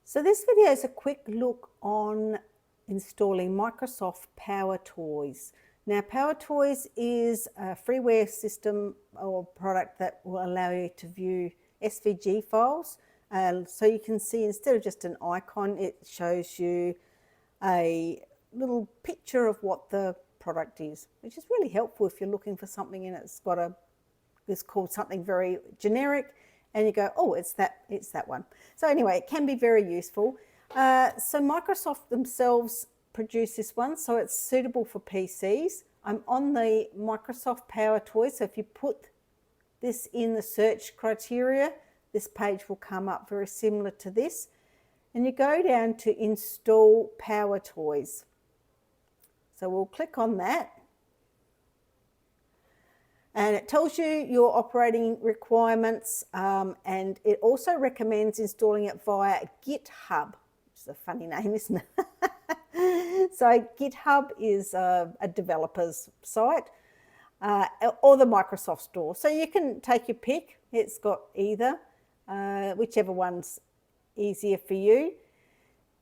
So this video is a quick look on installing Microsoft PowerToys. Now PowerToys is a freeware system or product that will allow you to view SVG files. So you can see instead of just an icon, it shows you a little picture of what the product is, which is really helpful if you're looking for something and it's called something very generic, and you go, oh, it's that one. So anyway, it can be very useful. So Microsoft themselves produce this one, so it's suitable for PCs. I'm on the Microsoft PowerToys, so if you put this in the search criteria, this page will come up very similar to this. And you go down to install PowerToys. So we'll click on that. And it tells you your operating requirements, and it also recommends installing it via GitHub, which is a funny name, isn't it? So GitHub is a developer's site, or the Microsoft store. So you can take your pick. It's got either, whichever one's easier for you.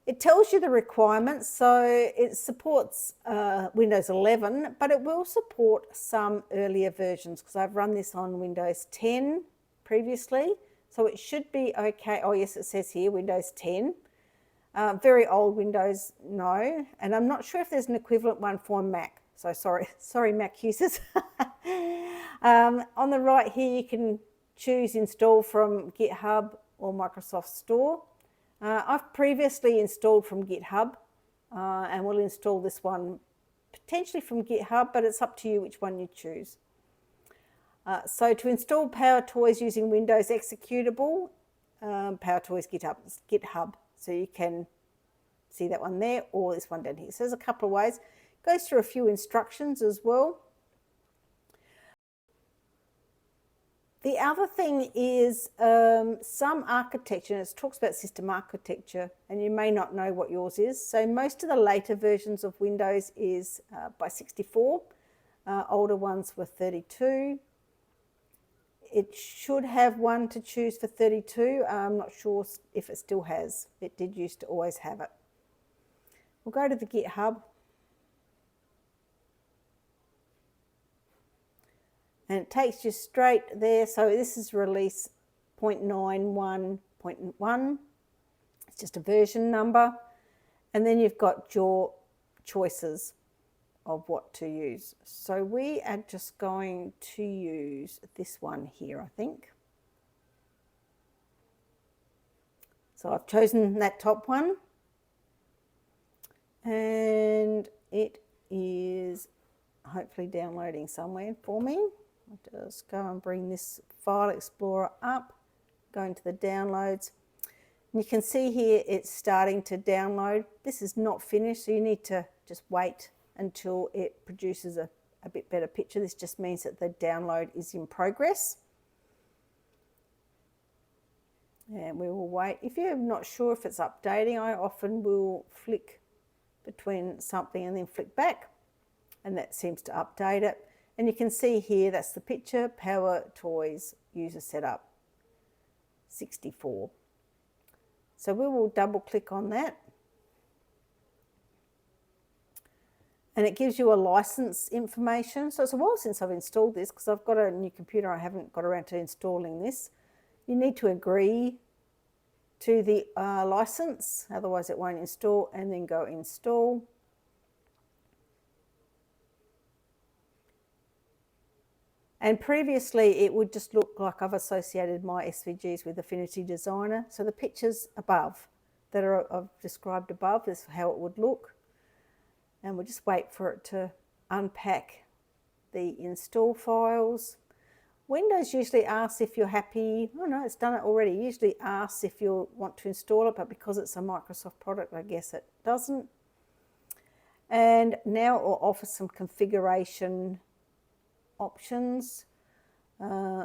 It tells you the requirements, so it supports Windows 11, but it will support some earlier versions because I've run this on Windows 10 previously, so it should be okay. Oh yes, it says here Windows 10. Very old Windows, no, and I'm not sure if there's an equivalent one for Mac, so sorry Mac users. On the right here you can choose install from GitHub or Microsoft Store. I've previously installed from GitHub, and we'll install this one potentially from GitHub, but it's up to you which one you choose. So to install PowerToys using Windows executable, PowerToys GitHub, so you can see that one there or this one down here. So there's a couple of ways. It goes through a few instructions as well. The other thing is some architecture, and it talks about system architecture, and you may not know what yours is. So most of the later versions of Windows is by 64, older ones were 32. It should have one to choose for 32. I'm not sure if it still has. It did used to always have it. We'll go to the GitHub. And it takes you straight there. So this is release 0.91.1. It's just a version number. And then you've got your choices of what to use. So we are just going to use this one here, I think. So I've chosen that top one. And it is hopefully downloading somewhere for me. I'll just go and bring this file explorer up, go into the downloads. And you can see here it's starting to download. This is not finished, so you need to just wait until it produces a bit better picture. This just means that the download is in progress. And we will wait. If you're not sure if it's updating, I often will flick between something and then flick back, and that seems to update it. And you can see here, that's the picture, PowerToys user setup, 64. So we will double click on that. And it gives you a license information. So it's a while since I've installed this because I've got a new computer. I haven't got around to installing this. You need to agree to the license, otherwise it won't install, and then go install. And previously it would just look like I've associated my SVGs with Affinity Designer. So the pictures above that I've described above is how it would look. And we'll just wait for it to unpack the install files. Windows usually asks if you're happy. Oh no, it's done it already. It usually asks if you want to install it, but because it's a Microsoft product, I guess it doesn't. And now it will offer some configuration options.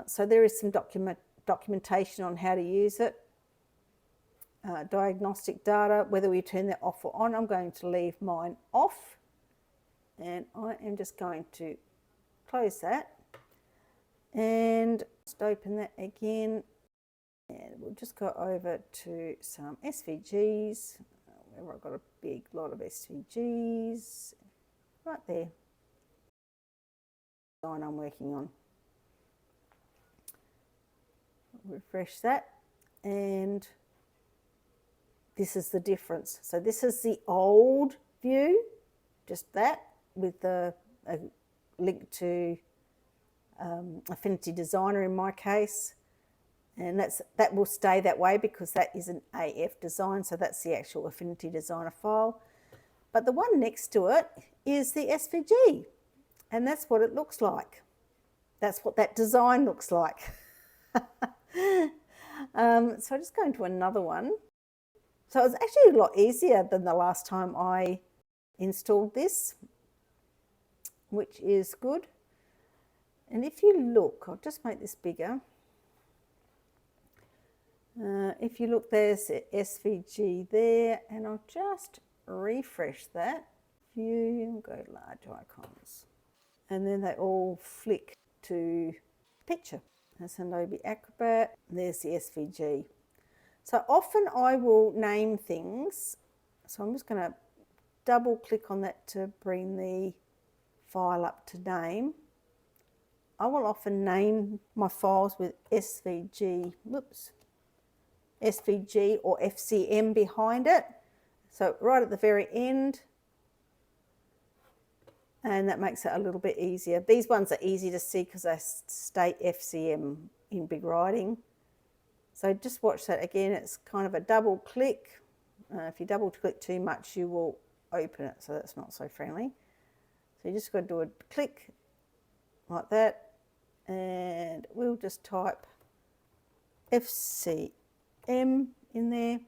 So there is some documentation on how to use it. Diagnostic data, whether we turn that off or on. I'm going to leave mine off, and I am just going to close that and just open that again. And we'll just go over to some SVGs, where I've got a big lot of SVGs, right there. Design I'm working on. Refresh that, and this is the difference. So this is the old view, just that, with a link to Affinity Designer in my case. And that will stay that way because that is an AF design, so that's the actual Affinity Designer file. But the one next to it is the SVG, and that's what it looks like. That's what that design looks like. So I just go into another one. So it's actually a lot easier than the last time I installed this, which is good. And if you look, I'll just make this bigger. If you look, there's the SVG there, and I'll just refresh that. View, go large icons. And then they all flick to picture. That's Adobe Acrobat. There's the SVG. So often I will name things. So I'm just going to double click on that to bring the file up to name. I will often name my files with SVG, SVG or FCM behind it. So right at the very end, and that makes it a little bit easier. These ones are easy to see because they state FCM in big writing. So just watch that again. It's kind of a double click. If you double click too much, you will open it, so that's not so friendly. So you just got to do a click like that, and we'll just type FCM in there.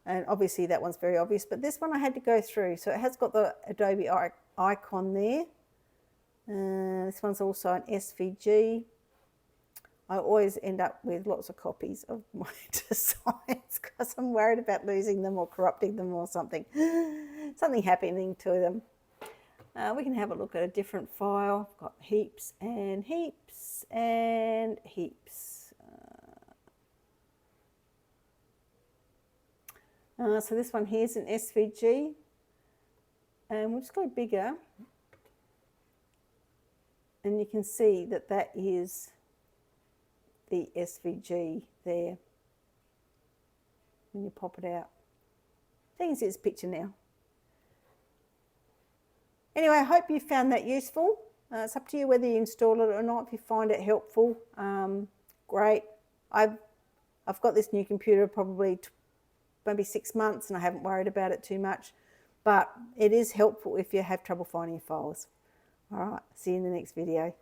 And obviously that one's very obvious, but this one I had to go through. So it has got the Adobe icon there. This one's also an SVG. I always end up with lots of copies of my designs because I'm worried about losing them or corrupting them or something happening to them. We can have a look at a different file. I've got heaps and heaps and heaps. So this one here is an SVG, and we'll just go bigger, and you can see that that is the SVG there when you pop it out. So you can see this picture now. Anyway, I hope you found that useful. It's up to you whether you install it or not. If you find it helpful, great. I've got this new computer probably maybe 6 months, and I haven't worried about it too much, but it is helpful if you have trouble finding your files. All right, see you in the next video.